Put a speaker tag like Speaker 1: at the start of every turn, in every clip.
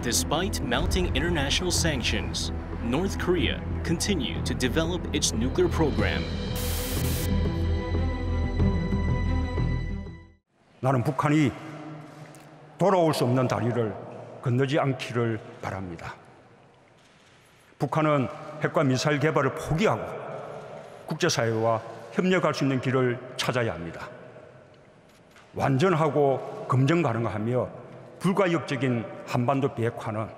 Speaker 1: Despite mounting international sanctions, North Korea continued to develop its nuclear program.
Speaker 2: 나는 북한이 돌아올 수 없는 다리를 건너지 않기를 바랍니다. 북한은 핵과 미사일 개발을 포기하고 국제사회와 협력할 수 있는 길을 찾아야 합니다. 완전하고 검증 가능하며 불가역적인 한반도 비핵화는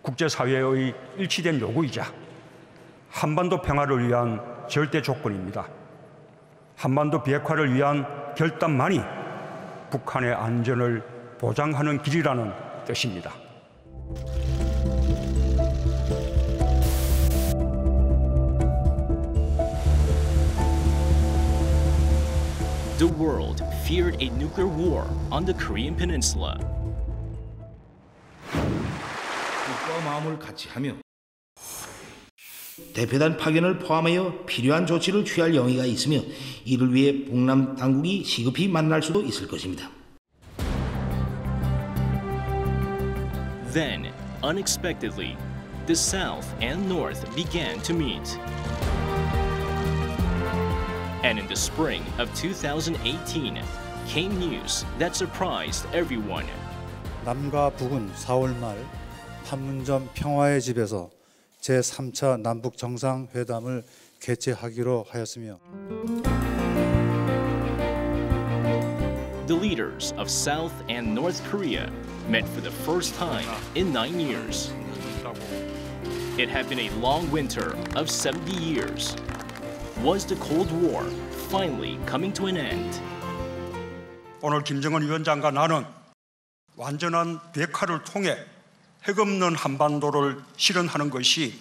Speaker 2: 국제사회의 일치된 요구이자 한반도 평화를 위한 절대 조건입니다. 한반도 비핵화를 위한 결단만이 북한의 안전을 보장하는 길이라는 뜻입니다.
Speaker 1: The world feared a nuclear war on the Korean peninsula.
Speaker 3: 국가와 마음을 같이 하며 대표단 파견을 포함하여 필요한 조치를 취할 용의가 있으며 이를 위해 북남 당국이 시급히 만날 수도 있을 것입니다.
Speaker 1: Then, unexpectedly, the South and North began to meet. And in the spring of 2018, came news that surprised everyone.
Speaker 4: 남과 북은 4월 말 판문점 평화의 집에서 제3차 남북 정상회담을 개최하기로 하였으며
Speaker 1: The leaders of South and North Korea met for the first time in 9 years. It had been a long winter of 70 years. Was the Cold War finally coming to an end?
Speaker 2: 오늘 김정은 위원장과 나는 완전한 비핵화를 통해 핵 없는 한반도를 실현하는 것이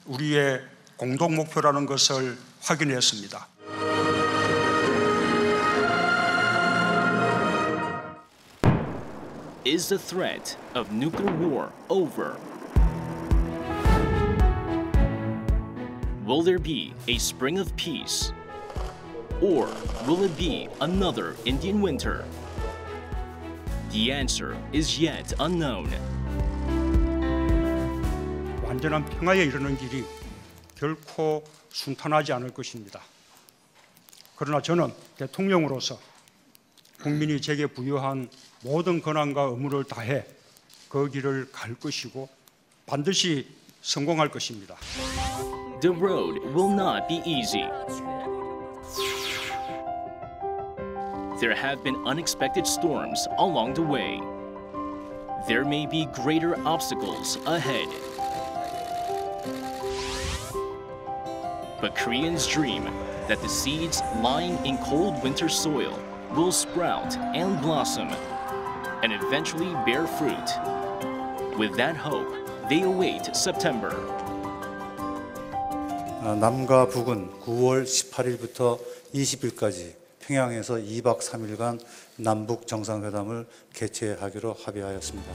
Speaker 2: 우리의 공동 목표라는 것을 확인했습니다.
Speaker 1: Is the threat of nuclear war over? Will there be a spring of peace? Or will it be another Indian winter? The answer is yet unknown.
Speaker 2: 완전한 평화에 이르는 길이 결코 순탄하지 않을 것입니다. 그러나 저는 대통령으로서 국민이 제게 부여한 모든 권한과 의무를 다해 그 길을 갈 것이고 반드시 성공할 것입니다.
Speaker 1: The road will not be easy. There have been unexpected storms along the way. There may be greater obstacles ahead. But Koreans dream that the seeds lying in cold winter soil will sprout and blossom and eventually bear fruit. With that hope, they await September.
Speaker 4: 남과 북은 9월 18일부터 20일까지 평양에서 2박 3일간 남북 정상회담을 개최하기로 합의하였습니다.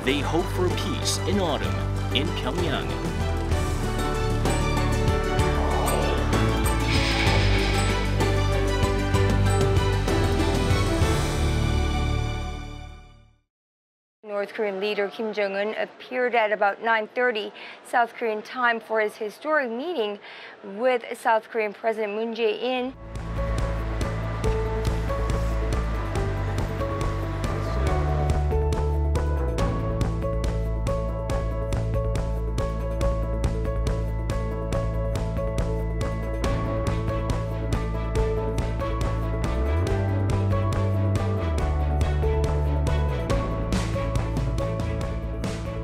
Speaker 1: They hope for peace in autumn in Pyongyang.
Speaker 5: North Korean leader Kim Jong-un appeared at about 9:30 South Korean time for his historic meeting with South Korean President Moon Jae-in.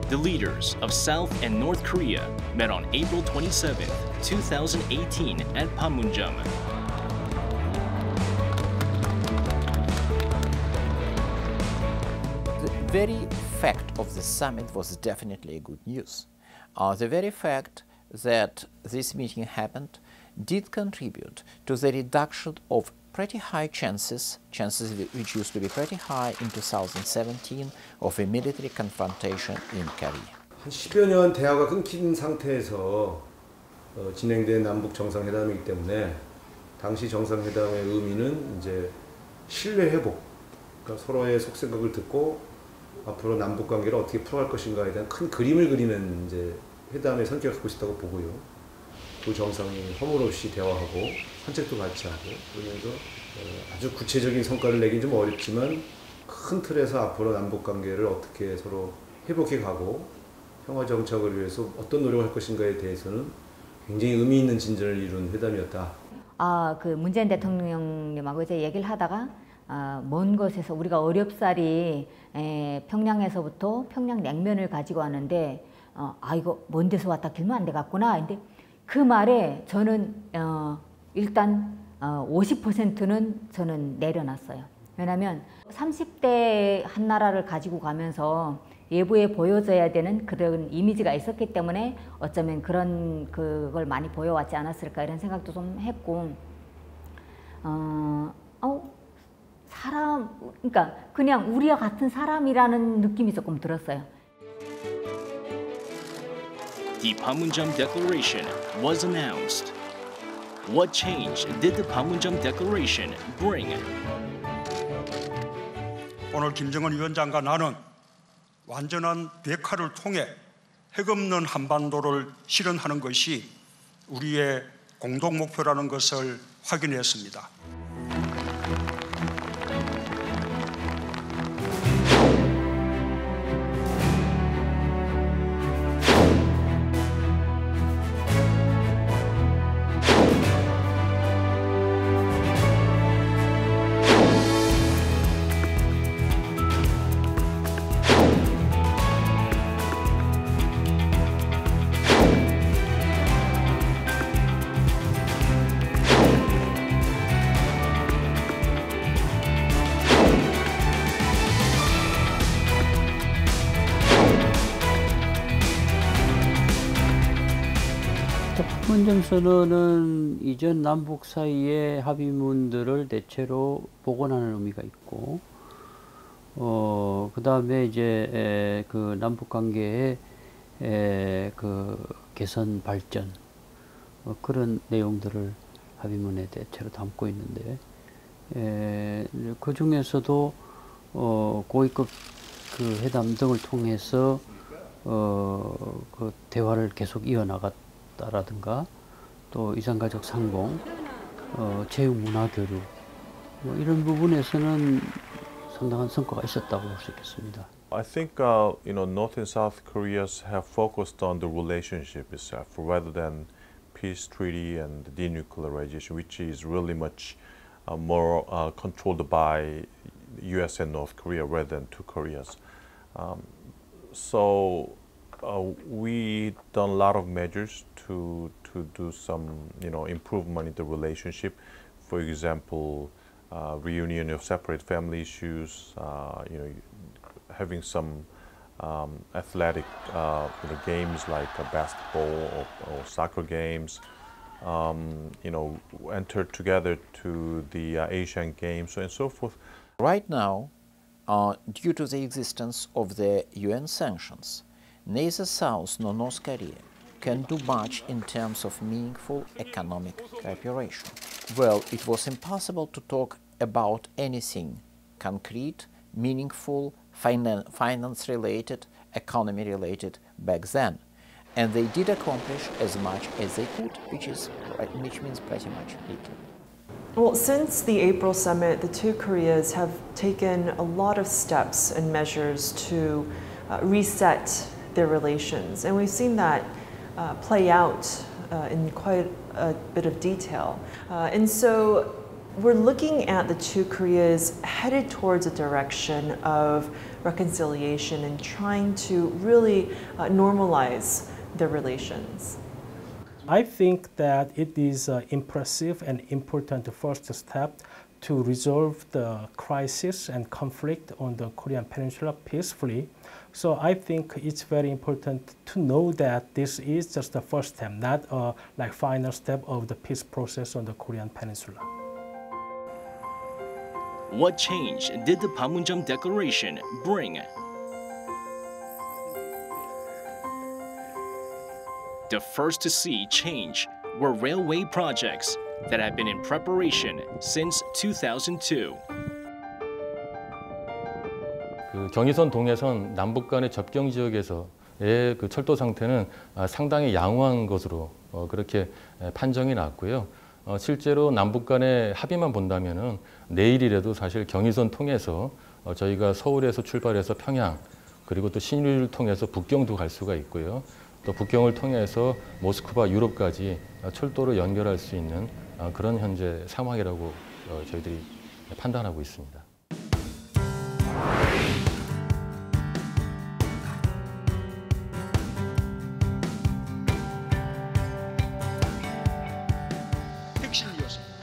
Speaker 1: The leaders of South and North Korea met on April 27, 2018 at Panmunjom.
Speaker 6: The very fact of the summit was definitely good news. The very fact that this meeting happened did contribute to the reduction of pretty high chances which used to be pretty high in 2017 of a military confrontation in Korea.
Speaker 7: 한 10여 년 대화가 끊긴 상태에서 진행된 남북 정상회담이기 때문에 당시 정상회담의 의미는 이제 신뢰 회복 그러니까 서로의 속생각을 듣고 앞으로 남북 관계를 어떻게 풀어갈 것인가에 대한 큰 그림을 그리는 이제 회담의 성격을 갖고 있다고 보고요. 두 정상이 허물없이 대화하고 산책도 같이 하고 그러면서 아주 구체적인 성과를 내긴 좀 어렵지만 큰 틀에서 앞으로 남북 관계를 어떻게 서로 회복해 가고 평화 정착을 위해서 어떤 노력을 할 것인가에 대해서는 굉장히 의미 있는 진전을 이룬 회담이었다.
Speaker 8: 그 문재인 대통령님하고 이제 얘기를 하다가 먼 곳에서 우리가 어렵사리 평양에서부터 평양 냉면을 가지고 왔는데 이거 먼 데서 왔다 길면 안 되겠구나. 근데 그 말에 저는 일단 50%는 저는 내려놨어요. 왜냐하면 30대 한 나라를 가지고 가면서 외부에 보여줘야 되는 그런 이미지가 있었기 때문에 어쩌면 그걸 많이 보여왔지 않았을까 이런 생각도 좀 했고 그러니까 그냥 우리와 같은 사람이라는 느낌이 조금 들었어요.
Speaker 1: The Panmunjom Declaration was announced. What change did the Panmunjom Declaration bring?
Speaker 2: 오늘 김정은 위원장과 나는 완전한 비핵화를 통해 핵 없는 한반도를 실현하는 것이 우리의 공동 목표라는 것을 확인했습니다.
Speaker 9: 판문점 선언은 이전 남북 사이의 합의문들을 대체로 복원하는 의미가 있고, 그 다음에 이제 그 남북 관계의 그 개선 발전 그런 내용들을 합의문에 대체로 담고 있는데, 그 중에서도 고위급 그 회담 등을 통해서 그 대화를 계속 이어나갔다라든가, 또 이산가족 상봉, 체육 문화 교류 이런 부분에서는 상당한 성과가 있었다고 볼 수 있겠습니다.
Speaker 10: I think North and South Koreas have focused on the relationship itself rather than peace treaty and denuclearization, which is really much more controlled by U.S. and North Korea rather than two Koreas. So we done a lot of measures to do some improvement in the relationship. For example, reunion of separate family issues. Having some athletic games like basketball or soccer games. Entered together to the Asian Games and so forth.
Speaker 6: Right now, due to the existence of the UN sanctions, neither South nor North Korea can do much in terms of meaningful economic cooperation. Well, it was impossible to talk about anything concrete, meaningful, finance-related, economy-related back then. And they did accomplish as much as they could, which means pretty much little.
Speaker 11: Well, since the April summit, the two Koreas have taken a lot of steps and measures to reset their relations. And we've seen that play out in quite a bit of detail. And so we're looking at the two Koreas headed towards a direction of reconciliation and trying to really normalize their relations.
Speaker 12: I think that it is an impressive and important first step to resolve the crisis and conflict on the Korean Peninsula peacefully. So I think it's very important to know that this is just the first step, not a final step of the peace process on the Korean Peninsula.
Speaker 1: What change did the Panmunjom Declaration bring? The first to see change were railway projects that had been in preparation since 2002.
Speaker 13: 그 경의선, 동해선 남북 간의 접경 지역에서의 그 철도 상태는 상당히 양호한 것으로 그렇게 판정이 났고요. 실제로 남북 간의 합의만 본다면은 내일이라도 사실 경의선 통해서 저희가 서울에서 출발해서 평양 그리고 또 신의를 통해서 북경도 갈 수가 있고요. 또 북경을 통해서 모스크바, 유럽까지 철도로 연결할 수 있는 그런 현재 상황이라고 저희들이 판단하고 있습니다.
Speaker 2: 핵심이었습니다.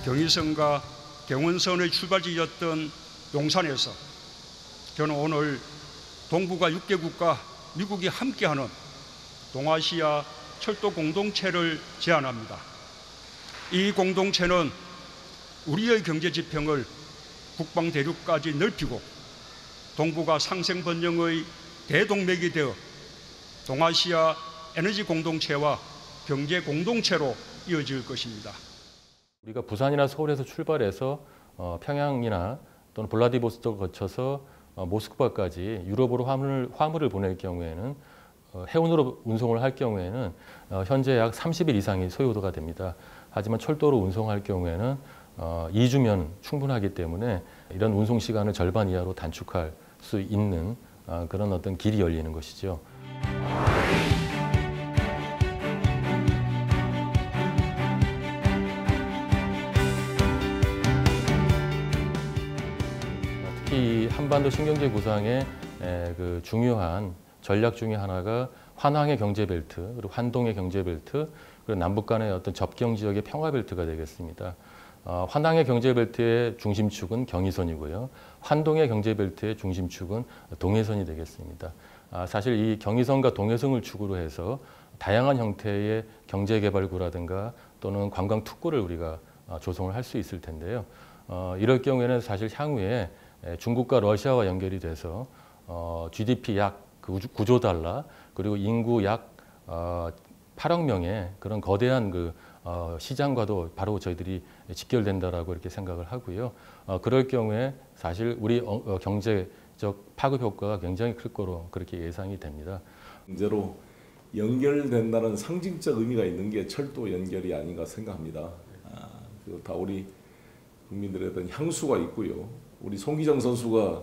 Speaker 2: 경의선과 경원선의 출발지였던 용산에서 저는 오늘 동북아 6개국과 미국이 함께하는 동아시아 철도 공동체를 제안합니다. 이 공동체는 우리의 경제 지평을 북방 대륙까지 넓히고 동북아 상생 번영의 대동맥이 되어 동아시아 에너지 공동체와 경제 공동체로 이어질 것입니다.
Speaker 13: 우리가 부산이나 서울에서 출발해서 평양이나 또는 블라디보스톡을 거쳐서 모스크바까지 유럽으로 화물을 보낼 경우에는 해운으로 운송을 할 경우에는 현재 약 30일 이상이 소요가 됩니다. 하지만 철도로 운송할 경우에는 2주면 충분하기 때문에 이런 운송 시간을 절반 이하로 단축할 수 있는 그런 어떤 길이 열리는 것이죠. 특히 한반도 신경제 구상의 그 중요한 전략 중에 하나가 환황의 경제벨트, 그리고 환동의 경제벨트, 그리고 남북 간의 어떤 접경 지역의 평화벨트가 되겠습니다. 환황의 경제벨트의 중심축은 경의선이고요. 환동의 경제벨트의 중심축은 동해선이 되겠습니다. 사실 이 경의선과 동해선을 축으로 해서 다양한 형태의 경제개발구라든가 또는 관광특구를 우리가 조성을 할 수 있을 텐데요. 이럴 경우에는 사실 향후에 중국과 러시아와 연결이 돼서 GDP 약 9조 달러 그리고 인구 약 8억 명의 그런 거대한 그 시장과도 바로 저희들이 직결된다라고 이렇게 생각을 하고요. 그럴 경우에 사실 우리 경제적 파급 효과가 굉장히 클 거로 그렇게 예상이 됩니다.
Speaker 14: 경제로 연결된다는 상징적 의미가 있는 게 철도 연결이 아닌가 생각합니다. 그리고 다 우리 국민들의 어떤 향수가 있고요. 우리 송기정 선수가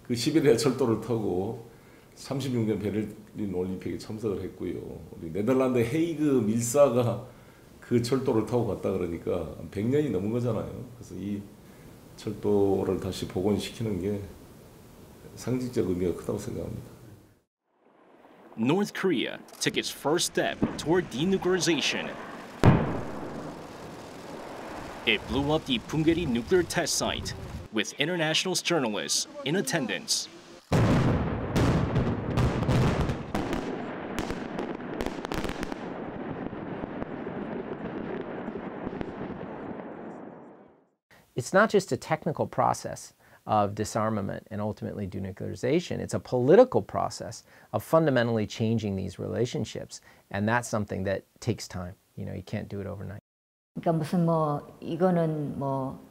Speaker 14: 그 11회 철도를 타고 36년 베를린 올림픽에 참석을 했고요. 우리 네덜란드 헤이그 밀사가 그 철도를 타고 갔다 그러니까 100년이 넘은 거잖아요. 그래서 이 철도를 다시 복원시키는 게 상징적 의미가 크다고 생각합니다.
Speaker 1: North Korea took its first step toward denuclearization. It blew up the Punggye-ri nuclear test site with international journalists in attendance.
Speaker 15: It's not just a technical process of disarmament and ultimately denuclearization. It's a political process of fundamentally changing these relationships, and that's something that takes time. You can't do it overnight.
Speaker 8: 그러니까 무슨 이거는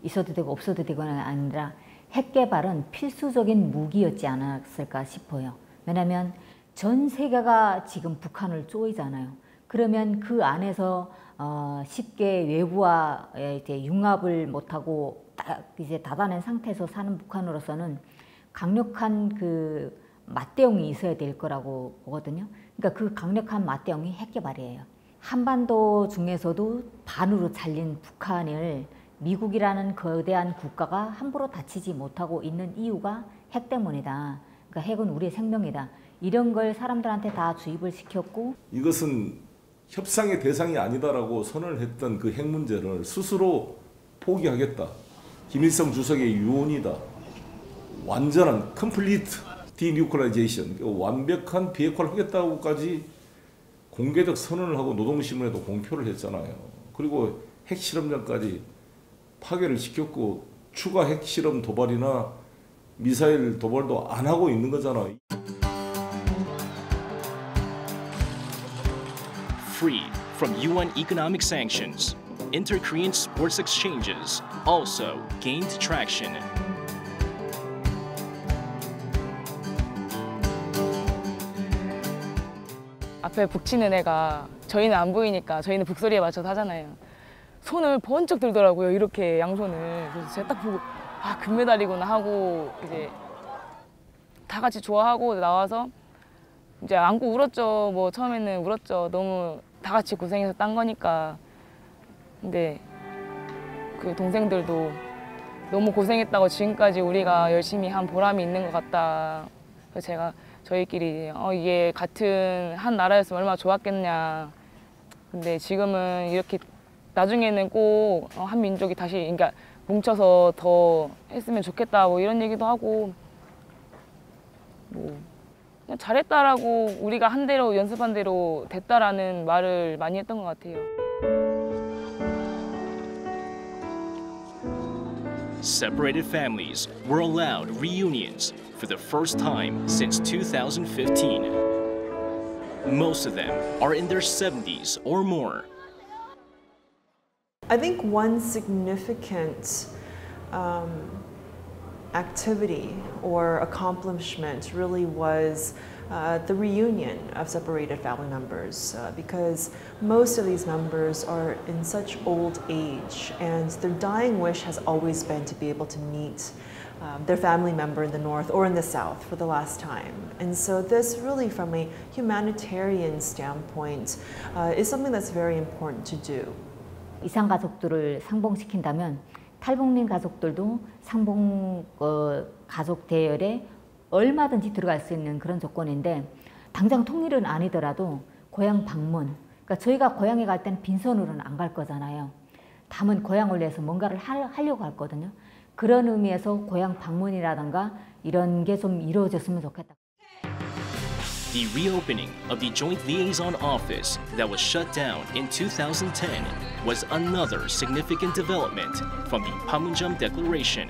Speaker 8: 있어도 되고 없어도 되고는 아니라 핵 개발은 필수적인 무기였지 않았을까 싶어요. 왜냐하면 전 세계가 지금 북한을 쪼이잖아요. 그러면 그 안에서 쉽게 외부와 이제 융합을 못하고 이제 닫아낸 상태에서 사는 북한으로서는 강력한 그 맞대응이 있어야 될 거라고 보거든요. 그러니까 그 강력한 맞대응이 핵 개발이에요. 한반도 중에서도 반으로 잘린 북한을 미국이라는 거대한 국가가 함부로 다치지 못하고 있는 이유가 핵 때문이다. 그러니까 핵은 우리의 생명이다. 이런 걸 사람들한테 다 주입을 시켰고
Speaker 14: 이것은 협상의 대상이 아니다라고 선언을 했던 그 핵 문제를 스스로 포기하겠다. 김일성 주석의 유언이다. 완전한 complete denuclearization, 완벽한 비핵화를 하겠다고까지 공개적 선언을 하고 노동신문에도 공표를 했잖아요. 그리고 핵실험장까지 파괴를 시켰고 추가 핵실험 도발이나 미사일 도발도 안 하고 있는 거잖아요.
Speaker 1: Freed from UN economic sanctions, inter-Korean sports exchanges also gained traction.
Speaker 16: 옆에 북치는 애가 저희는 안 보이니까 저희는 북소리에 맞춰서 하잖아요. 손을 번쩍 들더라고요. 이렇게 양손을. 그래서 제가 딱 보고 아 금메달이구나 하고 이제 다 같이 좋아하고 나와서 이제 안고 울었죠. 뭐 처음에는 울었죠. 너무 다 같이 고생해서 딴 거니까. 근데 그 동생들도 너무 고생했다고 지금까지 우리가 열심히 한 보람이 있는 것 같다. 그래서 제가 저희끼리 이게 같은 한 나라였으면 얼마나 좋았겠냐. 근데 지금은 이렇게 나중에는 꼭 한 민족이 다시 그러니까 뭉쳐서 더 했으면 좋겠다 뭐 이런 얘기도 하고 뭐 그냥 잘했다라고 우리가 한 대로 연습한 대로 됐다라는 말을 많이 했던 것 같아요.
Speaker 1: Separated families were allowed reunions for the first time since 2015. Most of them are in their 70s or more.
Speaker 11: I think one significant activity or accomplishment really was the reunion of separated family members because most of these members are in such old age and their dying wish has always been to be able to meet their family member in the north or in the south for the last time. And so this really from a humanitarian standpoint is something that's very important to do.
Speaker 8: 이산 가족들을 상봉시킨다면 탈북민 가족들도 상봉 가족 대열에 얼마든지 들어갈 수 있는 그런 조건인데 당장 통일은 아니더라도 고향 방문, 그러니까 저희가 고향에 갈 때는 빈손으로는 안 갈 거잖아요. 다만 고향을 위해서 뭔가를 하려고 할 거거든요. 그런 의미에서 고향 방문이라든가 이런 게 좀 이루어졌으면 좋겠다.
Speaker 1: The reopening of the Joint Liaison Office that was shut down in 2010 was another significant development from the Panmunjom Declaration.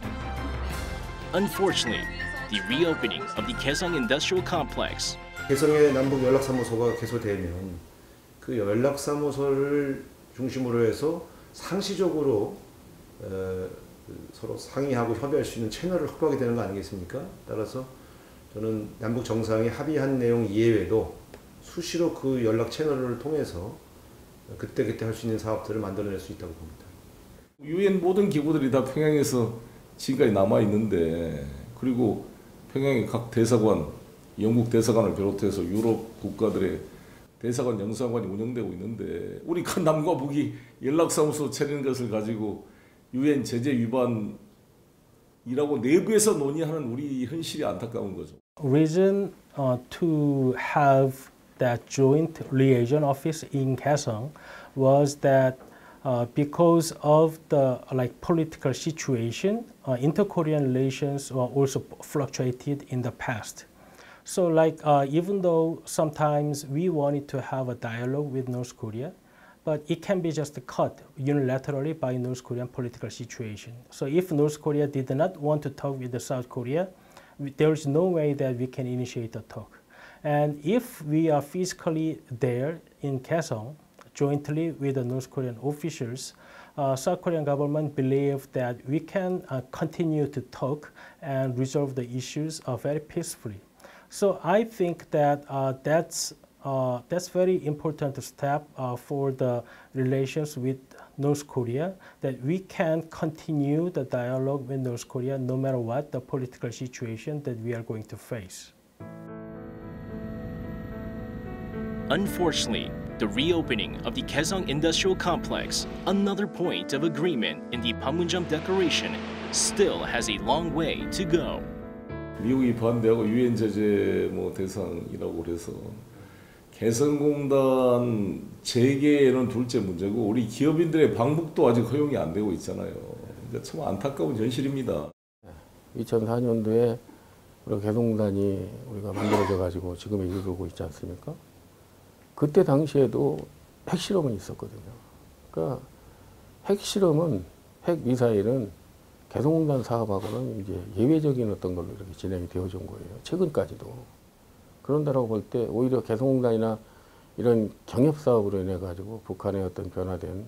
Speaker 1: Unfortunately, the reopening of the Kaesong Industrial Complex
Speaker 7: 개성의 남북 연락사무소가 개소되면 그 연락사무소를 중심으로 해서 상시적으로 서로 상의하고 협의할 수 있는 채널을 확보하게 되는 거 아니겠습니까? 따라서 저는 남북 정상이 합의한 내용 이외에도 수시로 그 연락 채널을 통해서 그때그때 할 수 있는 사업들을 만들어낼 수 있다고 봅니다.
Speaker 14: 유엔 모든 기구들이 다 평양에서 지금까지 남아 있는데 그리고 평양의 각 대사관, 영국 대사관을 비롯해서 유럽 국가들의 대사관, 영사관이 운영되고 있는데 우리 남과 북이 연락사무소 차리는 것을 가지고 유엔 제재 위반이라고 내부에서 논의하는 우리 현실이 안타까운 거죠.
Speaker 12: Reason to have that joint liaison office in Kaesong was that because of the political situation, inter-Korean relations were also fluctuated in the past. So even though sometimes we wanted to have a dialogue with North Korea, but it can be just cut unilaterally by North Korean political situation. So if North Korea did not want to talk with the South Korea, there is no way that we can initiate a talk. And if we are physically there in Kaesong, jointly with the North Korean officials, South Korean government believe that we can continue to talk and resolve the issues very peacefully. So I think that that's very important step for the relations with North Korea, that we can continue the dialogue with North Korea no matter what the political situation that we are going to face.
Speaker 1: Unfortunately, the reopening of the Kaesong Industrial Complex, another point of agreement in the Panmunjom Declaration, still has a long way to go.
Speaker 14: 미국이 반대하고 유엔 제재 대상이라고 그래서 개성공단 재개는 둘째 문제고 우리 기업인들의 방북도 아직 허용이 안 되고 있잖아요. 그러니까 참 안타까운 현실입니다.
Speaker 17: 2004년도에 우리 개성공단이 우리가 만들어져 가지고 지금에 이르고 있지 않습니까? 그때 당시에도 핵실험은 있었거든요. 그러니까 핵실험은 핵미사일은 개성공단 사업하고는 이제 예외적인 어떤 걸로 이렇게 진행이 되어져 온 거예요. 최근까지도. 그런다라고 볼 때 오히려 개성공단이나 이런 경협 사업으로 인해 가지고 북한의 어떤 변화된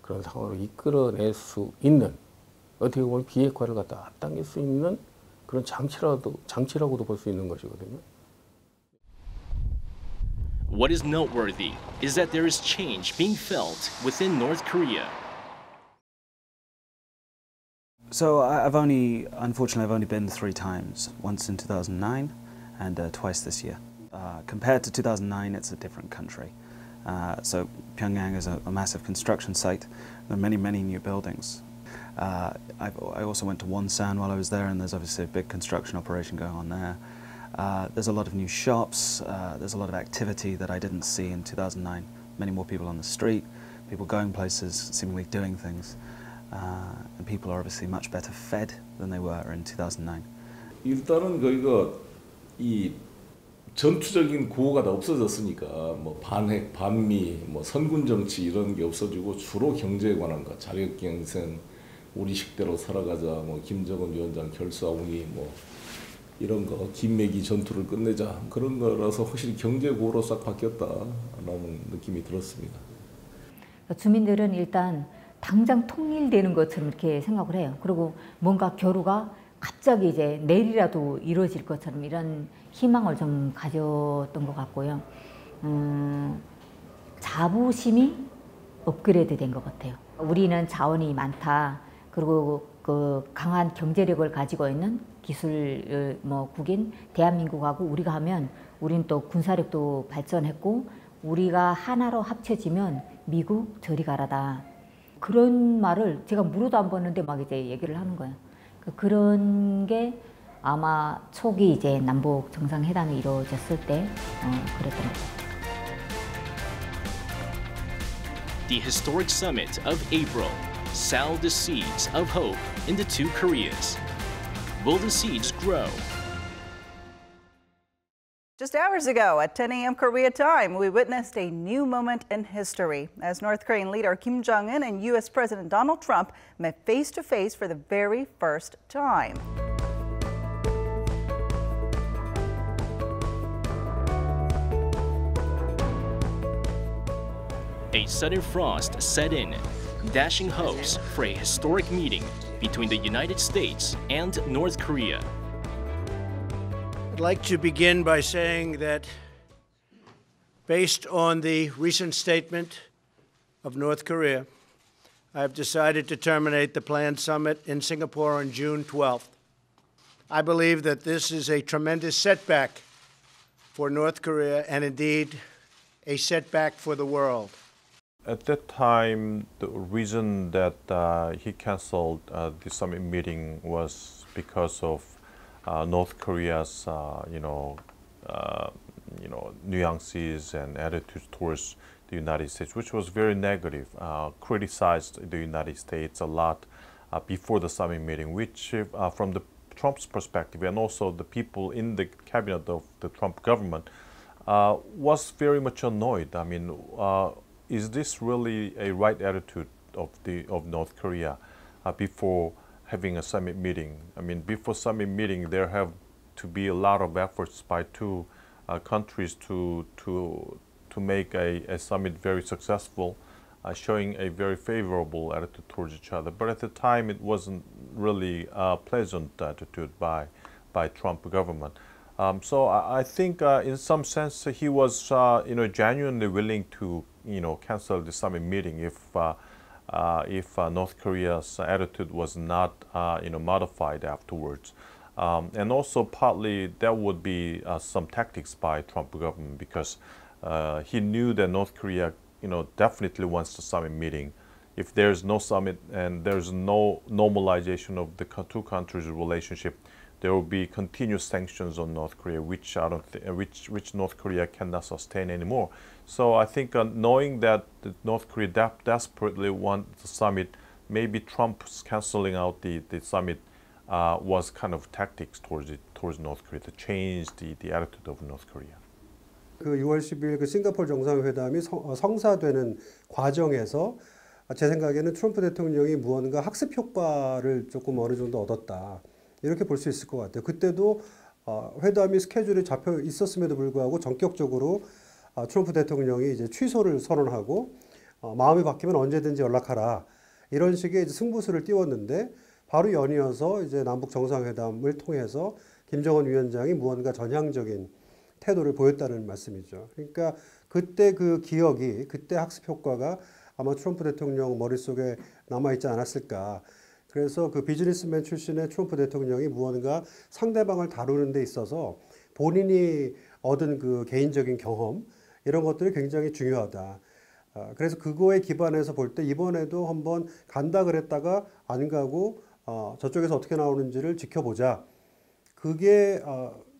Speaker 17: 그런 상황으로 이끌어낼 수 있는 어떻게 보면 비핵화를 갖다 앞당길 수 있는 그런 장치라고도 볼 수 있는 것이거든요.
Speaker 1: What is noteworthy is that there is change being felt within North Korea.
Speaker 18: So unfortunately, I've only been 3 times, once in 2009 and twice this year. Compared to 2009, it's a different country. So Pyongyang is a massive construction site. There are many, many new buildings. I also went to Wonsan while I was there, and there's obviously a big construction operation going on there. There's a lot of new shops, there's a lot of activity that I didn't see in 2009. Many more people on the street, people going places, seemingly doing things. And people are obviously much better fed than they were in 2009.
Speaker 14: 일단은 거기가 이 전투적인 구호가 다 없어졌으니까 뭐 반핵, 반미, 뭐 선군 정치 이런 게 없어지고 주로 경제에 관한 거, 자력갱생, 우리 식대로 살아가자, 뭐 김정은 위원장 결사웅이 뭐 이런 거, 김매기 전투를 끝내자 그런 거라서 확실히 경제 구호로 싹 바뀌었다라는 느낌이 들었습니다.
Speaker 8: 주민들은 일단 당장 통일되는 것처럼 이렇게 생각을 해요. 그리고 뭔가 교류가 갑자기 이제 내일이라도 이루어질 것처럼 이런 희망을 좀 가졌던 것 같고요. 자부심이 업그레이드 된 것 같아요. 우리는 자원이 많다. 그리고 그 강한 경제력을 가지고 있는 기술 국인 대한민국하고 우리가 하면 우리는 또 군사력도 발전했고 우리가 하나로 합쳐지면 미국 저리 가라다. 그런 말을 제가 물어도 안 봤는데 막 이제 얘기를 하는 거예요. 그런 게 아마 초기 이제 남북 정상회담이 이루어졌을 때 그랬던 것 같아요.
Speaker 1: The historic summit of April sowed the seeds of hope in the two Koreas. Will the seeds grow?
Speaker 19: Just hours ago at 10 a.m. Korea time, we witnessed a new moment in history as North Korean leader Kim Jong-un and U.S. President Donald Trump met face-to-face for the very first time.
Speaker 1: A sudden frost set in, dashing hopes for a historic meeting between the United States and North Korea.
Speaker 20: I'd like to begin by saying that based on the recent statement of North Korea, I have decided to terminate the planned summit in Singapore on June 12th. I believe that this is a tremendous setback for North Korea and indeed a setback for the world.
Speaker 10: At that time, the reason that he canceled the summit meeting was because of North Korea's, nuances and attitudes towards the United States, which was very negative, criticized the United States a lot before the summit meeting, which from the Trump's perspective and also the people in the cabinet of the Trump government was very much annoyed. I mean, is this really a right attitude of North Korea before having a summit meeting? I mean, before summit meeting, there have to be a lot of efforts by two countries to make a summit very successful, showing a very favorable attitude towards each other. But at the time, it wasn't really a pleasant attitude by Trump government. So I think, in some sense, he was, genuinely willing to, cancel the summit meeting if North Korea's attitude was not, modified afterwards. And also partly that would be some tactics by Trump government because he knew that North Korea, definitely wants the summit meeting. If there's no summit and there's no normalization of the two countries' relationship, there will be continuous sanctions on North Korea, which North Korea cannot sustain anymore. So I think knowing that North Korea desperately wants the summit, maybe Trump's canceling out the summit was kind of tactics towards North Korea to change the attitude of North Korea.
Speaker 21: 그 6월 10일 그 싱가포르 정상회담이 성사되는 과정에서 제 생각에는 트럼프 대통령이 무언가 학습 효과를 조금 어느 정도 얻었다. 이렇게 볼 수 있을 것 같아요. 그때도 회담이 스케줄이 잡혀 있었음에도 불구하고 전격적으로 트럼프 대통령이 이제 취소를 선언하고 마음이 바뀌면 언제든지 연락하라. 이런 식의 이제 승부수를 띄웠는데 바로 연이어서 이제 남북 정상회담을 통해서 김정은 위원장이 무언가 전향적인 태도를 보였다는 말씀이죠. 그러니까 그때 그 기억이, 그때 학습 효과가 아마 트럼프 대통령 머릿속에 남아있지 않았을까. 그래서 그 비즈니스맨 출신의 트럼프 대통령이 무언가 상대방을 다루는 데 있어서 본인이 얻은 그 개인적인 경험, 이런 것들이 굉장히 중요하다. 그래서 그거에 기반해서 볼 때 이번에도 한번 간다 그랬다가 안 가고 저쪽에서 어떻게 나오는지를 지켜보자. 그게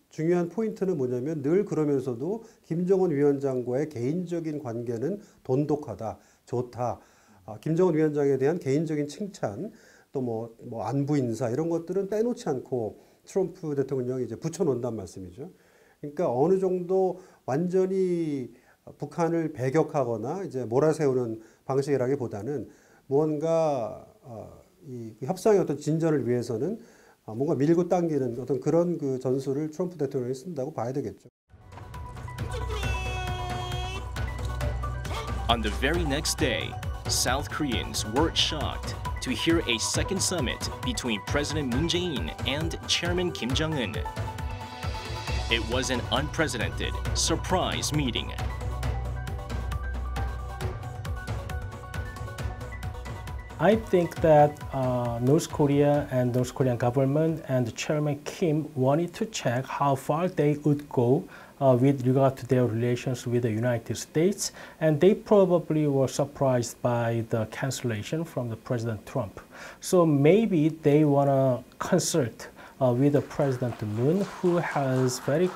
Speaker 21: 중요한 포인트는 뭐냐면 늘 그러면서도 김정은 위원장과의 개인적인 관계는 돈독하다, 좋다. 김정은 위원장에 대한 개인적인 칭찬, 또 뭐 안부 인사 이런 것들은 빼놓지 않고 트럼프 대통령이 이제 붙여놓는단 말씀이죠. 그러니까 어느 정도 완전히 북한을 배격하거나 이제 몰아세우는 방식이라기보다는 무언가 이 협상의 어떤 진전을 위해서는 뭔가 밀고 당기는 어떤 그런 그 전술을 트럼프 대통령이 쓴다고 봐야 되겠죠.
Speaker 1: On the very next day, South Koreans were shocked to hear a second summit between President Moon Jae-in and Chairman Kim Jong-un. It was an unprecedented surprise meeting.
Speaker 12: I think that North Korea and North Korean government and Chairman Kim wanted to check how far they would go with regard to their relations with the United States, and they probably were surprised by the cancellation from the President Trump. So maybe they want to consult with the President Moon, who has very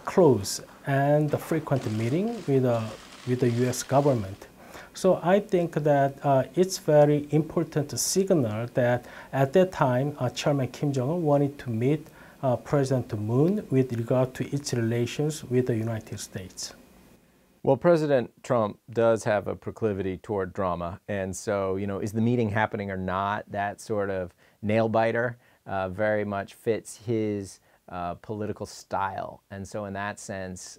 Speaker 12: close and frequent meeting with the U.S. government. So I think that it's very important signal that at that time Chairman Kim Jong-un wanted to meet President Moon with regard to its relations with the United States.
Speaker 15: Well, President Trump does have a proclivity toward drama, and so, you know, is the meeting happening or not, that sort of nail-biter very much fits his political style. And so in that sense,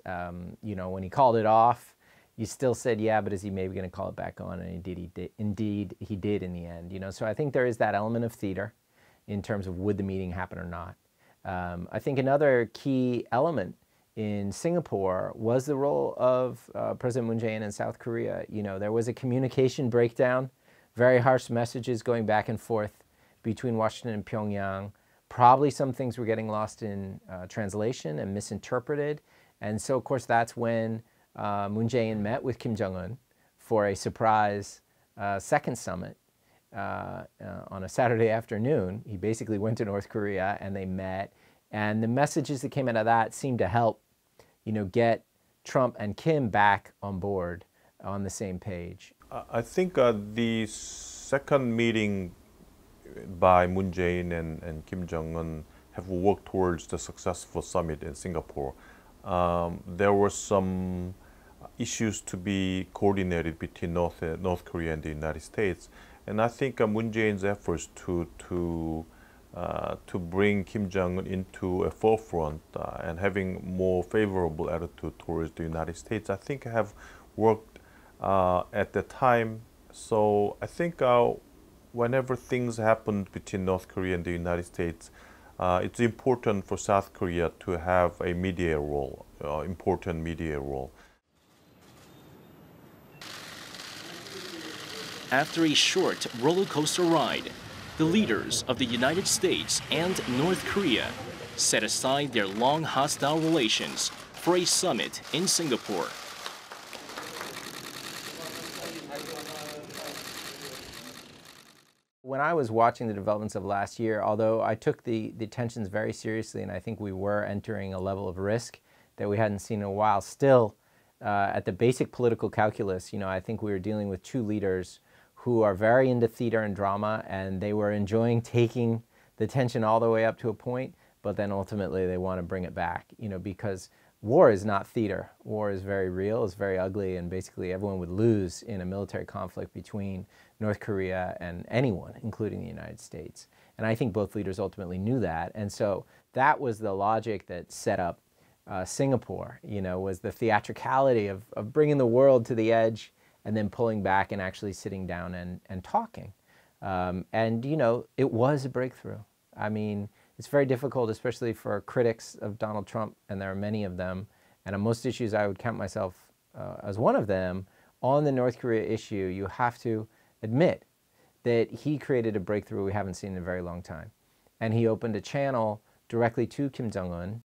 Speaker 15: you know, when he called it off, you still said, yeah, but is he maybe going to call it back on? And indeed he did in the end. You know, so I think there is that element of theater in terms of would the meeting happen or not. I think another key element in Singapore was the role of President Moon Jae-in in South Korea. You know, there was a communication breakdown, very harsh messages going back and forth between Washington and Pyongyang. Probably some things were getting lost in translation and misinterpreted. And so, of course, that's when Moon Jae-in met with Kim Jong-un for a surprise second summit on a Saturday afternoon. He basically went to North Korea and they met. And the messages that came out of that seemed to help, you know, get Trump and Kim back on board on the same page.
Speaker 10: I think the second meeting by Moon Jae-in and Kim Jong-un have worked towards the successful summit in Singapore. There were some issues to be coordinated between North Korea and the United States, and I think Moon Jae-in's efforts to bring Kim Jong-un into a forefront and having more favorable attitude towards the United States, I think have worked at the time. So I think whenever things happen between North Korea and the United States, it's important for South Korea to have a mediator role, important mediator role.
Speaker 1: After a short roller coaster ride, the leaders of the United States and North Korea set aside their long hostile relations for a summit in Singapore.
Speaker 15: When I was watching the developments of last year, although I took the tensions very seriously and I think we were entering a level of risk that we hadn't seen in a while, still at the basic political calculus, you know, I think we were dealing with two leaders who are very into theater and drama, and they were enjoying taking the tension all the way up to a point, but then ultimately they want to bring it back, you know, because war is not theater. War is very real, it's very ugly, and basically everyone would lose in a military conflict between North Korea and anyone, including the United States. And I think both leaders ultimately knew that, and so that was the logic that set up Singapore, you know, was the theatricality of bringing the world to the edge and then pulling back and actually sitting down and talking. And, you know, it was a breakthrough. I mean, it's very difficult, especially for critics of Donald Trump, and there are many of them, and on most issues I would count myself as one of them. On the North Korea issue, you have to admit that he created a breakthrough we haven't seen in a very long time. And he opened a channel directly to Kim Jong-un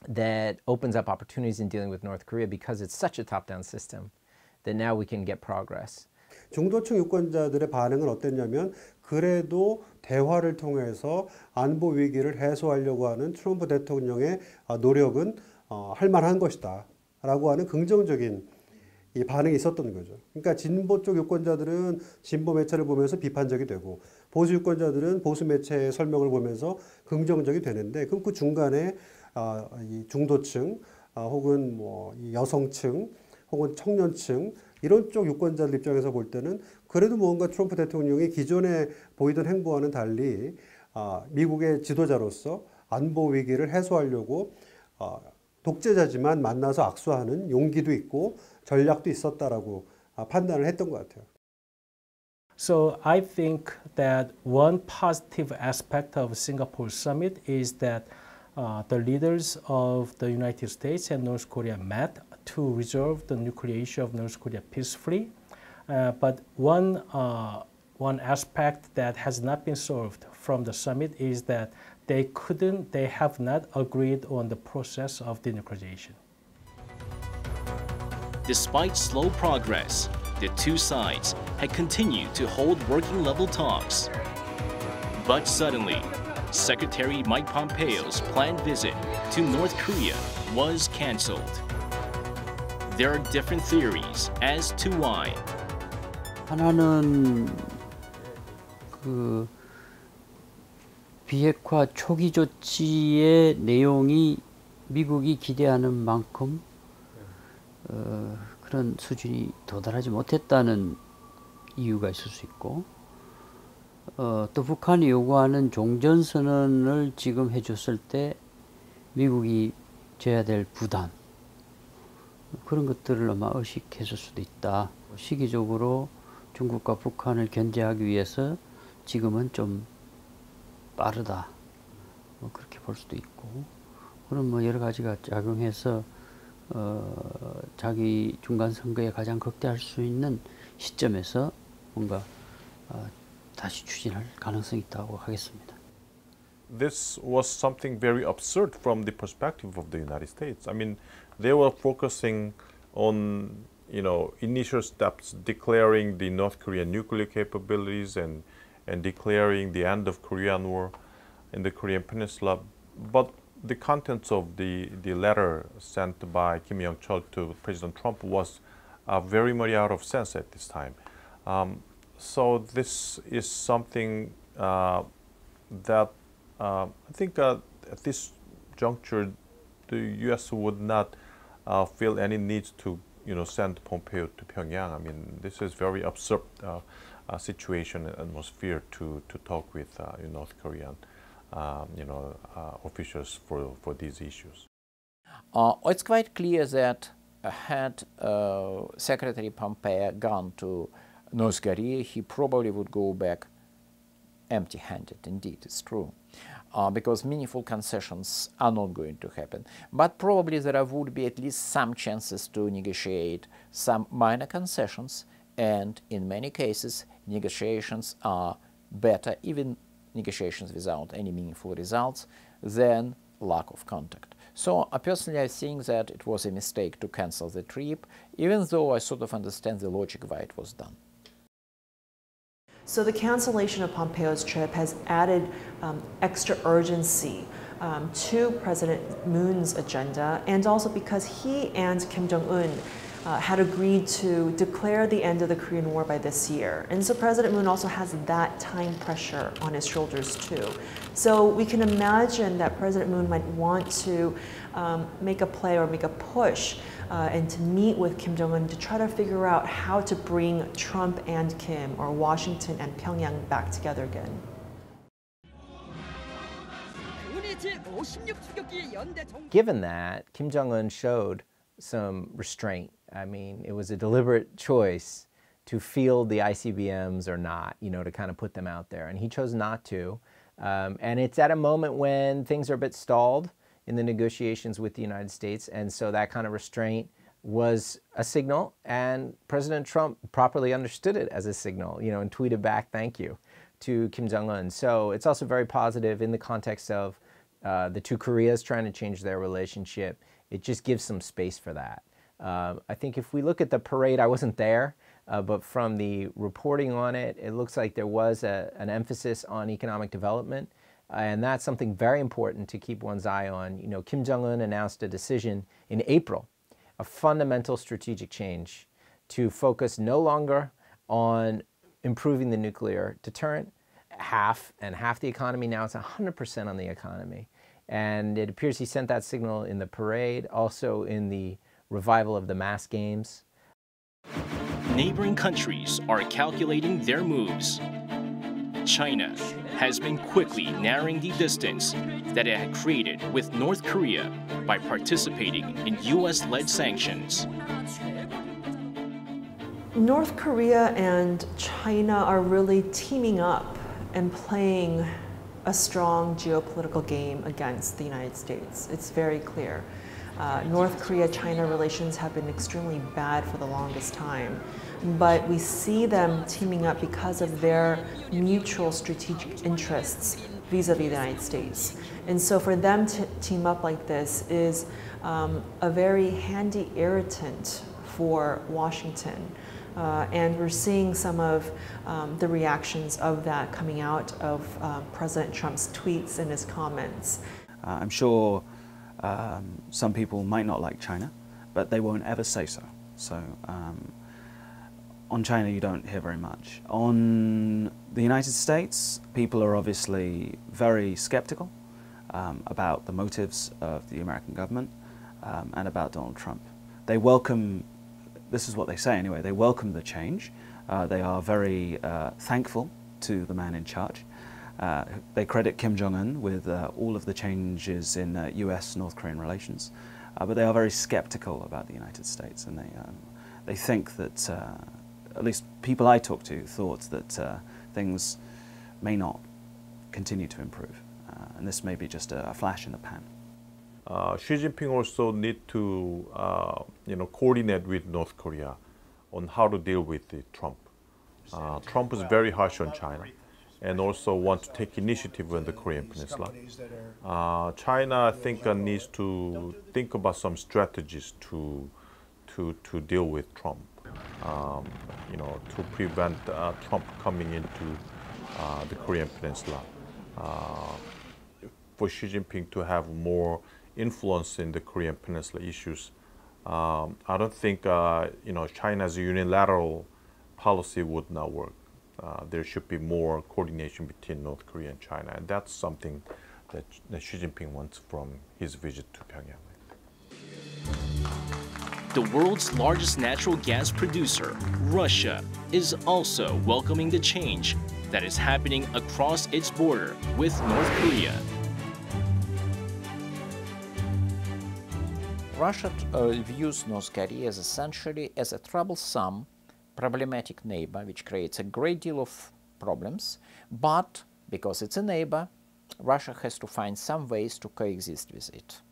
Speaker 15: that opens up opportunities in dealing with North Korea because it's such a top-down system that now we can get progress.
Speaker 21: 중도층 유권자들의 반응은 어땠냐면 그래도 대화를 통해서 안보 위기를 해소하려고 하는 트럼프 대통령의 노력은 할 만한 것이다 라고 하는 긍정적인 이 반응이 있었던 거죠. 그러니까 진보 쪽 유권자들은 진보 매체를 보면서 비판적이 되고 보수 유권자들은 보수 매체의 설명을 보면서 긍정적이 되는데 그럼 그 중간에 이 중도층 혹은 뭐 여성층 혹은 청년층 이런 쪽 유권자들 입장에서 볼 때는 그래도 뭔가 트럼프 대통령이 기존에 보이던 행보와는 달리 미국의 지도자로서 안보 위기를 해소하려고 독재자지만 만나서 악수하는 용기도 있고 전략도 있었다라고 판단을 했던 것 같아요.
Speaker 12: So I think that one positive aspect of Singapore summit is that the leaders of the United States and North Korea met to resolve the nuclear issue of North Korea peacefully. But one aspect that has not been solved from the summit is that they have not agreed on the process of denuclearization.
Speaker 1: Despite slow progress, the two sides had continued to hold working-level talks. But suddenly, Secretary Mike Pompeo's planned visit to North Korea was cancelled. There are different theories as to why.
Speaker 9: 하나는 그 비핵화 초기 조치의 내용이 미국이 기대하는 만큼 그런 수준이 도달하지 못했다는 이유가 있을 수 있고 또 북한이 요구하는 종전선언을 지금 해줬을 때 미국이 져야 될 부담 그런 것들을 아마 의식했을 수도 있다. 시기적으로 중국과 북한을 견제하기 위해서 지금은 좀 빠르다. 그렇게 볼 수도 있고 그런 여러 가지가 작용해서 자기 중간 선거에 가장 극대화할 수 있는 시점에서 뭔가 다시 추진할 가능성이 있다고 하겠습니다.
Speaker 10: This was something very absurd from the perspective of the United States. I mean, they were focusing on, initial steps, declaring the North Korean nuclear capabilities and declaring the end of Korean War in the Korean Peninsula. But the contents of the letter sent by Kim Young-chul to President Trump was very much out of sense at this time. So this is something that I think at this juncture the U.S. would not feel any need to send Pompeo to Pyongyang. I mean, this is very absurd situation and atmosphere to talk with North Korean officials for these issues.
Speaker 6: It's quite clear that had Secretary Pompeo gone to North Korea, he probably would go back empty-handed. Indeed, it's true. Because meaningful concessions are not going to happen. But probably there would be at least some chances to negotiate some minor concessions, and in many cases, negotiations are better, even negotiations without any meaningful results, than lack of contact. So personally, I think that it was a mistake to cancel the trip, even though I sort of understand the logic why it was done.
Speaker 11: So the cancellation of Pompeo's trip has added extra urgency to President Moon's agenda, and also because he and Kim Jong-un had agreed to declare the end of the Korean War by this year. And so President Moon also has that time pressure on his shoulders too. So we can imagine that President Moon might want to make a play or make a push and to meet with Kim Jong-un to try to figure out how to bring Trump and Kim, or Washington and Pyongyang, back together again.
Speaker 15: Given that, Kim Jong-un showed some restraint. I mean, it was a deliberate choice to field the ICBMs or not, to kind of put them out there. And he chose not to. And it's at a moment when things are a bit stalled in the negotiations with the United States, and so that kind of restraint was a signal, and President Trump properly understood it as a signal, and tweeted back, "Thank you," to Kim Jong-un. So it's also very positive in the context of the two Koreas trying to change their relationship. It just gives some space for that. I think if we look at the parade, I wasn't there, but from the reporting on it, it looks like there was an emphasis on economic development, and that's something very important to keep one's eye on. Kim Jong-un announced a decision in April, a fundamental strategic change to focus no longer on improving the nuclear deterrent. Half the economy now, it's 100% on the economy. And it appears he sent that signal in the parade, also in the revival of the mass games.
Speaker 1: Neighboring countries are calculating their moves. China has been quickly narrowing the distance that it had created with North Korea by participating in US-led sanctions.
Speaker 11: North Korea and China are really teaming up and playing a strong geopolitical game against the United States. It's very clear. North Korea-China relations have been extremely bad for the longest time, but we see them teaming up because of their mutual strategic interests vis-a-vis the United States. And so for them to team up like this is a very handy irritant for Washington. And we're seeing some of the reactions of that coming out of President Trump's tweets and his comments.
Speaker 18: I'm sure some people might not like China, but they won't ever say so. So on China, you don't hear very much. On the United States, people are obviously very skeptical about the motives of the American government and about Donald Trump. They welcome, this is what they say anyway, they welcome the change. They are very thankful to the man in charge. They credit Kim Jong-un with all of the changes in US-North Korean relations, but they are very skeptical about the United States, and they think that, at least people I talked to thought that things may not continue to improve, and this may be just a flash in the pan.
Speaker 10: Xi Jinping also need to coordinate with North Korea on how to deal with Trump. Trump is very harsh on China and also want to take initiative on the Korean Peninsula. China, I think, needs to think about some strategies to deal with Trump, to prevent Trump coming into the Korean Peninsula. For Xi Jinping to have more influence in the Korean Peninsula issues, I don't think China's unilateral policy would not work. There should be more coordination between North Korea and China, and that's something that Xi Jinping wants from his visit to Pyongyang.
Speaker 1: The world's largest natural gas producer, Russia, is also welcoming the change that is happening across its border with North Korea.
Speaker 6: Russia views North Korea as essentially as a troublesome, problematic neighbor, which creates a great deal of problems, but because it's a neighbor, Russia has to find some ways to coexist with it.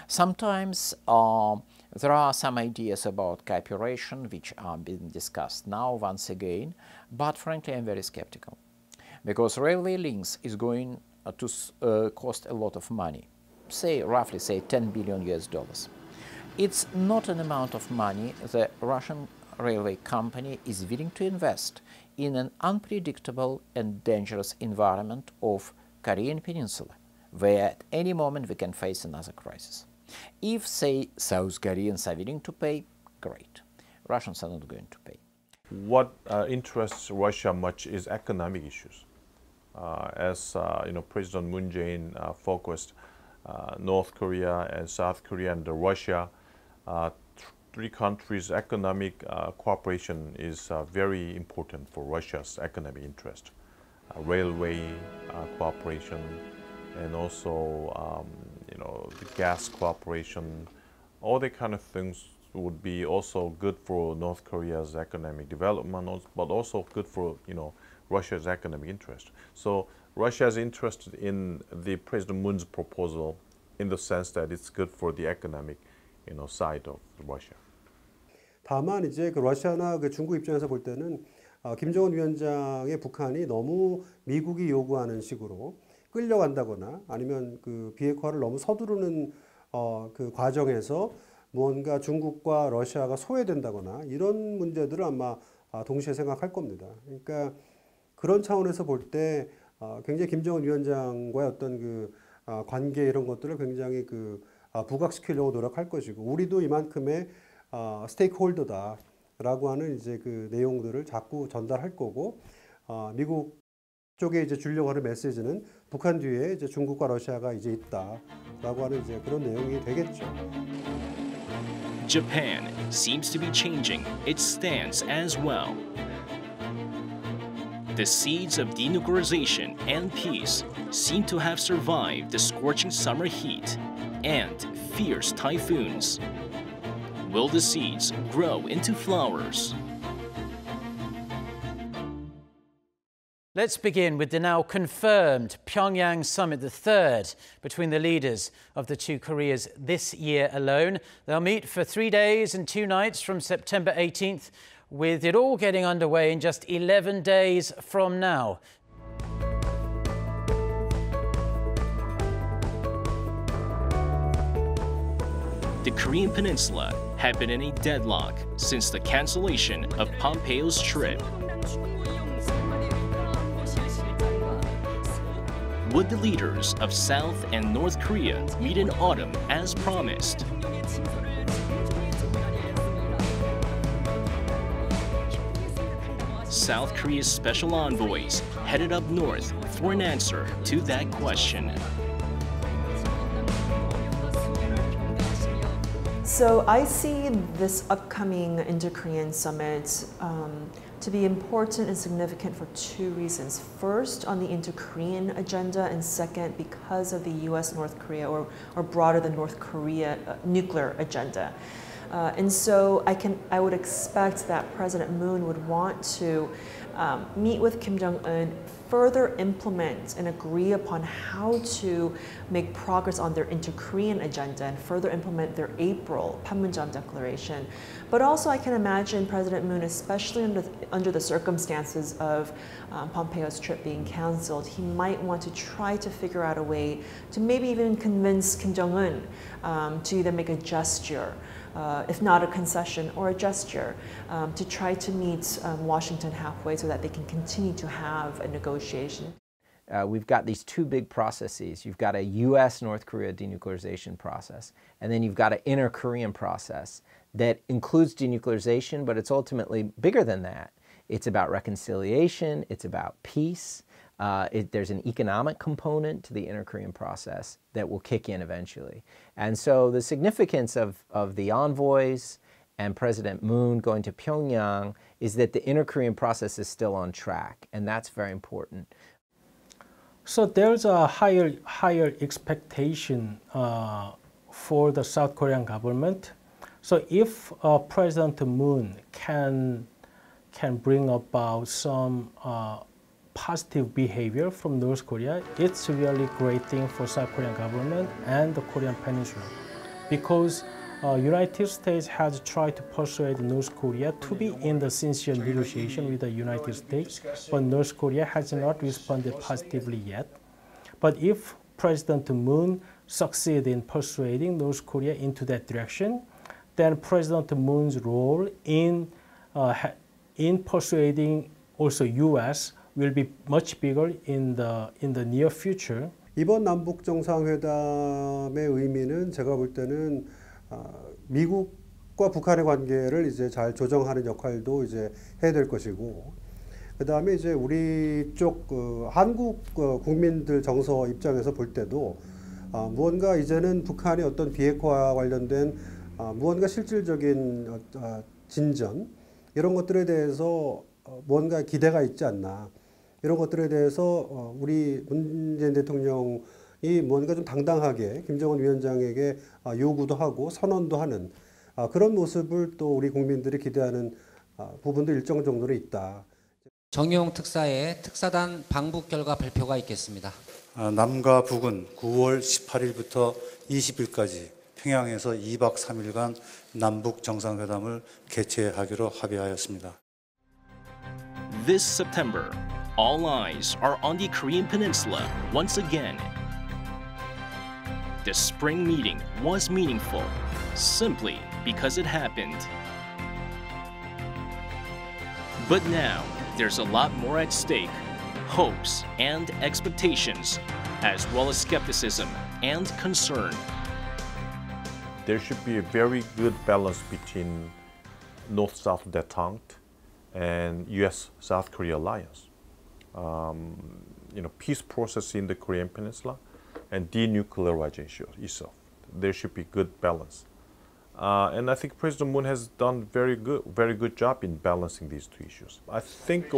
Speaker 6: Sometimes there are some ideas about cooperation which are being discussed now once again, but frankly I'm very skeptical, because railway links is going to cost a lot of money, roughly say $10 billion US. It's not an amount of money the Russian railway company is willing to invest in an unpredictable and dangerous environment of Korean Peninsula, where at any moment we can face another crisis. If, say, South Koreans are willing to pay, great. Russians are not going to pay.
Speaker 10: What interests Russia much is economic issues. As President Moon Jae-in focused North Korea and South Korea and Russia, three countries' economic cooperation is very important for Russia's economic interest. Railway cooperation, and also the gas cooperation, all the kind of things would be also good for North Korea's economic development, but also good for Russia's economic interest. So Russia is interested in the President Moon's proposal in the sense that it's good for the economic, side of Russia.
Speaker 21: 다만 이제 그 러시아나 그 중국 입장에서 볼 때는 김정은 위원장의 북한이 너무 미국이 요구하는 식으로 끌려간다거나 아니면 그 비핵화를 너무 서두르는 그 과정에서 무언가 중국과 러시아가 소외된다거나 이런 문제들을 아마 동시에 생각할 겁니다. 그러니까 그런 차원에서 볼 때 굉장히 김정은 위원장과의 어떤 그 관계 이런 것들을 굉장히 그 부각시키려고 노력할 것이고 우리도 이만큼의 스테이크홀더다라고 하는 이제 그 내용들을 자꾸 전달할 거고 미국 쪽에 이제 주려고 하는 메시지는 북한 뒤에 이제 중국과 러시아가 이제 있다라고 하는 이제 그런 내용이 되겠죠.
Speaker 1: Japan seems to be changing its stance as well. The seeds of denuclearization and peace seem to have survived the scorching summer heat and fierce typhoons. Will the seeds grow into flowers?
Speaker 3: Let's begin with the now confirmed Pyongyang summit, the third between the leaders of the two Koreas this year alone. They'll meet for 3 days and 2 nights from September 18th, with it all getting underway in just 11 days from now.
Speaker 1: The Korean Peninsula had been in a deadlock since the cancellation of Pompeo's trip. Would the leaders of South and North Korea meet in autumn as promised? South Korea's special envoys headed up north for an answer to that question.
Speaker 11: So I see this upcoming Indo-Korean summit to be important and significant for 2 reasons. First, on the Indo-Korean agenda, and second, because of the U.S.-North Korea or broader than North Korea nuclear agenda. And so I would expect that President Moon would want to meet with Kim Jong-un, further implement and agree upon how to make progress on their inter-Korean agenda and further implement their April Panmunjom Declaration. But also I can imagine President Moon, especially under the circumstances of Pompeo's trip being canceled, he might want to try to figure out a way to maybe even convince Kim Jong-un to either make a gesture, if not a concession or a gesture, to try to meet Washington halfway so that they can continue to have a negotiation.
Speaker 15: We've got these 2 big processes. You've got a U.S.-North Korea denuclearization process, and then you've got an inter-Korean process that includes denuclearization, but it's ultimately bigger than that. It's about reconciliation, it's about peace. There's an economic component to the inter-Korean process that will kick in eventually. And so the significance of the envoys and President Moon going to Pyongyang is that the inter-Korean process is still on track, and that's very important.
Speaker 12: So there's a higher expectation for the South Korean government. So if President Moon can bring about some positive behavior from North Korea, it's really a great thing for South Korean government and the Korean Peninsula, because United States has tried to persuade North Korea to be in the sincere negotiation with the United States, but North Korea has not responded positively yet. But if President Moon succeeds in persuading North Korea into that direction, then President Moon's role in persuading also U.S. will be much bigger in the near future.
Speaker 21: 이번 남북 정상회담의 의미는 제가 볼 때는 미국과 북한의 관계를 이제 잘 조정하는 역할도 이제 해야 될 것이고, 그다음에 이제 우리 쪽 한국 국민들 정서 입장에서 볼 때도 무언가 이제는 북한의 어떤 비핵화 관련된 무언가 실질적인 진전 이런 것들에 대해서 무언가 기대가 있지 않나, 이런 것들에 대해서 우리 문재인 대통령이 뭔가 좀 당당하게 김정은 위원장에게 요구도 하고 선언도 하는 그런 모습을 또 우리 국민들이 기대하는 부분도 일정 정도는 있다.
Speaker 4: 정용 특사의 특사단 방북 결과 발표가 있겠습니다.
Speaker 22: 남과 북은 9월 18일부터 20일까지 평양에서 2박 3일간 남북 정상회담을 개최하기로 합의하였습니다.
Speaker 1: This September, all eyes are on the Korean Peninsula once again. The spring meeting was meaningful simply because it happened. But now, there's a lot more at stake, hopes and expectations, as well as skepticism and concern.
Speaker 10: There should be a very good balance between North-South détente and U.S.-South Korea alliance. Peace process in the Korean Peninsula and denuclearization itself. There should be good balance. And I think President Moon has done very good job in balancing these two issues. I think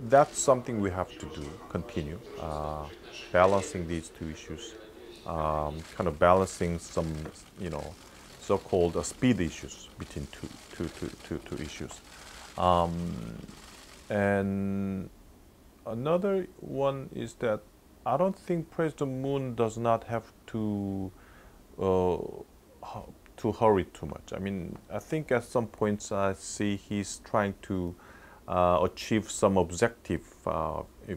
Speaker 10: that's something we have to do, continue balancing these two issues, kind of balancing some, so-called speed issues between two issues. And another one is that I don't think President Moon does not have to hurry too much. I mean, I think at some points I see he's trying to achieve some objective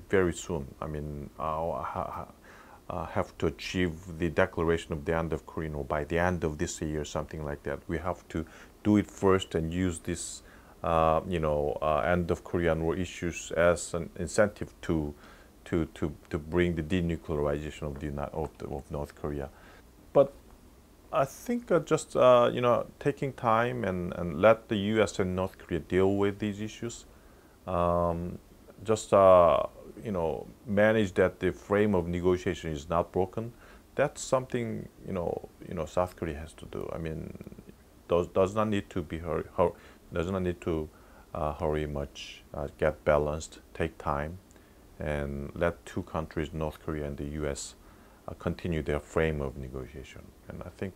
Speaker 10: very soon. I mean, have to achieve the declaration of the end of Korean War by the end of this year, something like that. We have to do it first and use this, end of Korean War issues as an incentive to bring the denuclearization of North Korea. But I think just taking time and let the U.S. and North Korea deal with these issues, manage that the frame of negotiation is not broken. That's something South Korea has to do. I mean, does not need to be does not need to hurry much. Get balanced, take time, and let two countries, North Korea and the U.S., continue their frame of negotiation. And I think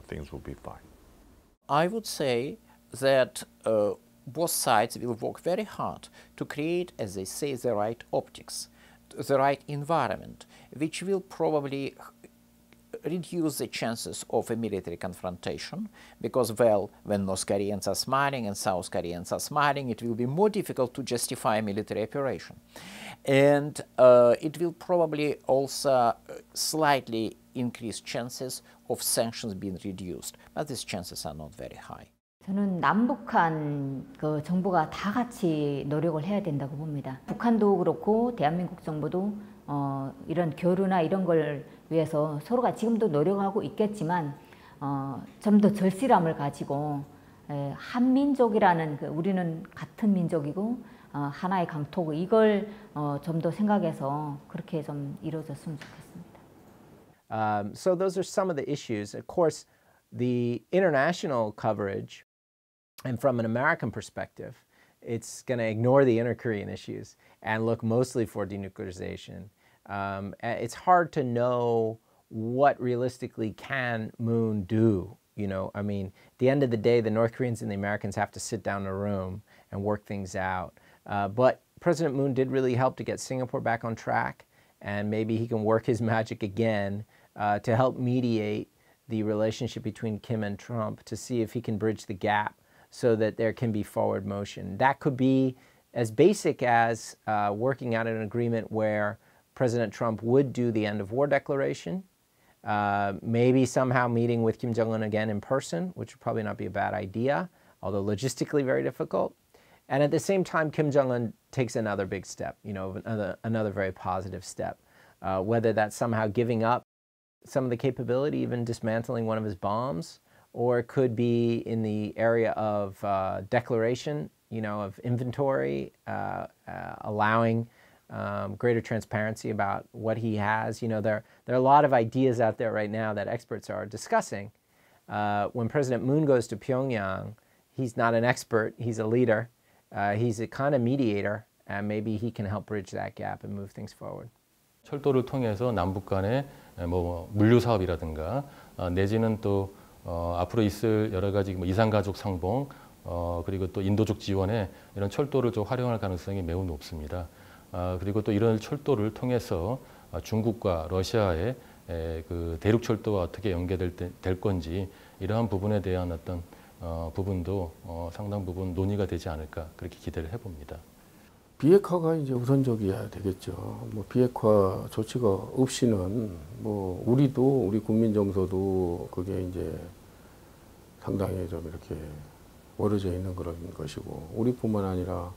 Speaker 10: things will be fine.
Speaker 6: I would say that both sides will work very hard to create, as they say, the right optics, the right environment, which will probably reduce the chances of a military confrontation, because, well, when North Koreans are smiling and South Koreans are smiling, it will be more difficult to justify a military operation. And it will probably also slightly increase chances of sanctions being reduced, but these chances are not very high.
Speaker 8: 저는 남북한 그 정부가 다 같이 노력을 해야 된다고 봅니다. 북한도 그렇고 대한민국 정부도 이런 교류나 이런 걸 위해서 서로가 지금도 노력하고 있겠지만 좀 더 절실함을 가지고 한민족이라는 우리는 같은 민족이고 하나의 강토고 이걸 좀 더 생각해서 그렇게 좀 이루어졌으면 좋겠습니다.
Speaker 15: So those are some of the issues. Of course, the international coverage, and from an American perspective, it's going to ignore the inter-Korean issues and look mostly for denuclearization. It's hard to know what realistically can Moon do. I mean, at the end of the day, the North Koreans and the Americans have to sit down in a room and work things out. But President Moon did really help to get Singapore back on track, and maybe he can work his magic again to help mediate the relationship between Kim and Trump to see if he can bridge the gap so that there can be forward motion. That could be as basic as working out an agreement where President Trump would do the end of war declaration, maybe somehow meeting with Kim Jong-un again in person, which would probably not be a bad idea, although logistically very difficult. And at the same time, Kim Jong-un takes another big step, another very positive step, whether that's somehow giving up some of the capability, even dismantling one of his bombs, or it could be in the area of declaration, of inventory, allowing greater transparency about what he has. There are a lot of ideas out there right now that experts are discussing. When President Moon goes to Pyongyang, he's not an expert, he's a leader. He's a kind of mediator, and maybe he can help bridge that gap and move things forward.
Speaker 13: 철도를 통해서 남북 간의 물류 사업이라든가 내지는 또 앞으로 있을 여러 가지 이산가족 상봉 그리고 또 인도적 지원에 이런 철도를 좀 활용할 가능성이 매우 높습니다. 그리고 또 이런 철도를 통해서 중국과 러시아의 그 대륙 철도와 어떻게 연계될 건지 이러한 부분에 대한 어떤 부분도 상당 부분 논의가 되지 않을까 그렇게 기대를 해봅니다.
Speaker 17: 비핵화가 이제 우선적이어야 되겠죠. 뭐 비핵화 조치가 없이는 뭐 우리 국민 정서도 그게 이제 상당히 좀 이렇게 멀어져 있는 그런 것이고 우리뿐만 아니라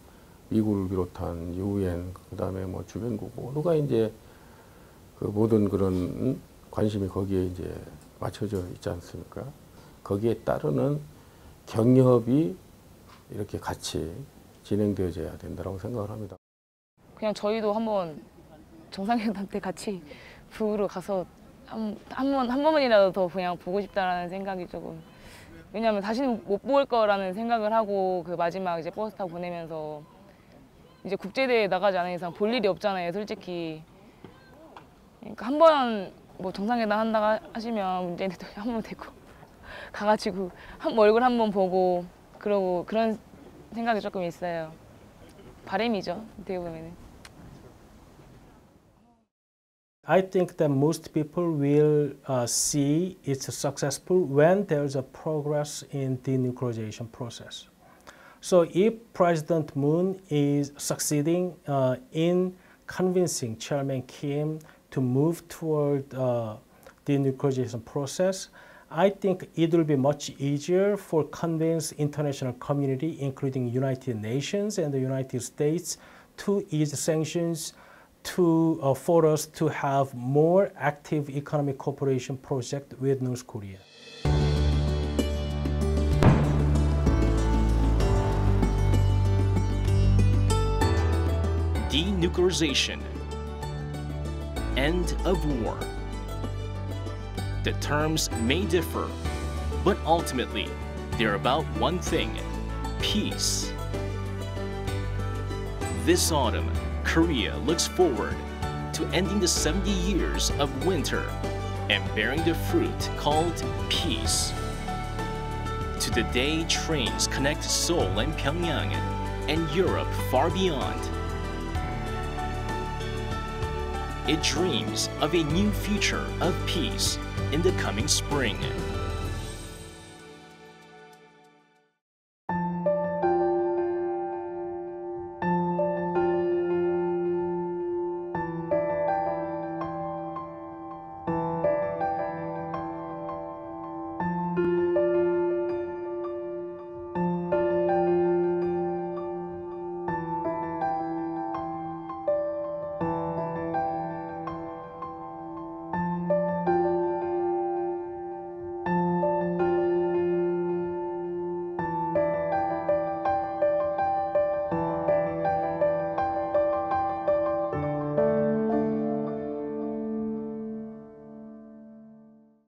Speaker 17: 미국을 비롯한 UN 그다음에 뭐 주변국 모두가 이제 그 모든 그런 관심이 거기에 이제 맞춰져 있지 않습니까? 거기에 따르는 경협이 이렇게 같이 진행되어져야 된다고 생각을 합니다.
Speaker 16: 그냥 저희도 한번 정상회담 때 같이 북으로 가서 한 번만이라도 더 그냥 보고 싶다라는 생각이 조금, 왜냐하면 다시는 못 볼 거라는 생각을 하고 그 마지막 이제 버스 타고 보내면서 이제 국제대회에 나가지 않은 이상 볼 일이 없잖아요, 솔직히. 그러니까 한 번 뭐 정상회담 한다고 하시면 문재인 대통령 한 번 데리고 가가지고 얼굴 한 번 보고 그러고 그런 생각이 조금 있어요. 바람이죠, 어떻게 보면은.
Speaker 12: I think that most people will see it's successful when there's a progress in denuclearization process. So if President Moon is succeeding in convincing Chairman Kim to move toward denuclearization process, I think it will be much easier for convince international community, including United Nations and the United States, to ease sanctions, for us to have more active economic cooperation project with North Korea.
Speaker 1: Denuclearization. End of war. The terms may differ, but ultimately, they're about one thing: peace. This autumn, Korea looks forward to ending the 70 years of winter and bearing the fruit called peace. To the day trains connect Seoul and Pyongyang and Europe far beyond. It dreams of a new future of peace in the coming spring.